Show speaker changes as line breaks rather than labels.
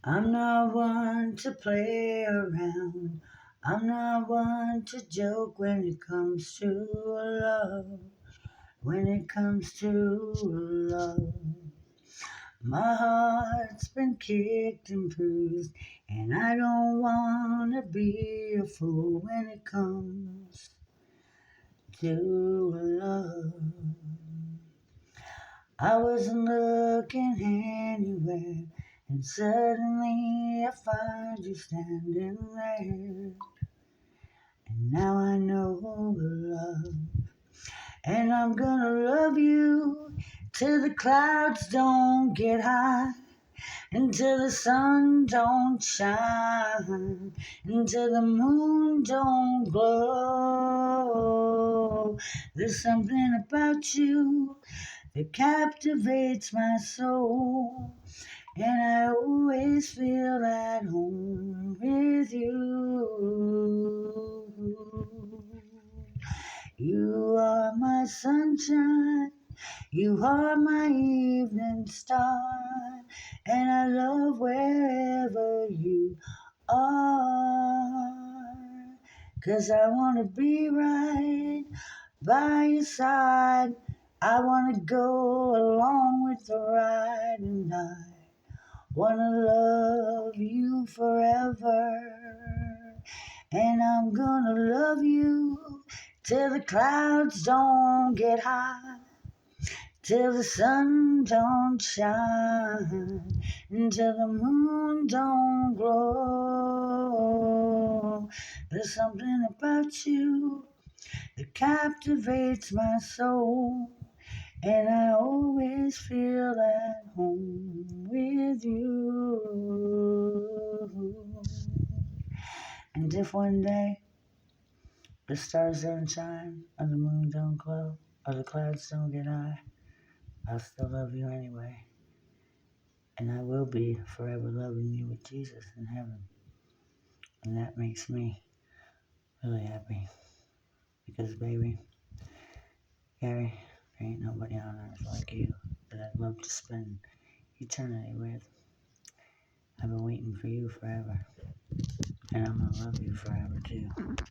I'm not one to play around. I'm not one to joke when it comes to love. When it comes to love, my heart's been kicked and bruised, and I don't wanna be a fool when it comes to love. I wasn't looking anywhere, and suddenly I find you standing there. And now I know love, and I'm gonna love you till the clouds don't get high, until the sun don't shine, until the moon don't glow. There's something about you that captivates my soul, and I always feel at home with you. You are my sunshine, you are my evening star, and I love wherever you are. 'Cause I wanna be right by your side, I wanna go along with the ride, and I wanna love you forever. And I'm gonna love you till the clouds don't get high, till the sun don't shine, until the moon don't glow. There's something about you that captivates my soul, and I always feel at home with you. And if one day the stars don't shine, or the moon don't glow, or the clouds don't get high, I'll still love you anyway. And I will be forever loving you with Jesus in heaven. And that makes me really happy. Because, baby, Gary, there ain't nobody on earth like you that I'd love to spend eternity with. I've been waiting for you forever. And I'm gonna love you forever, too.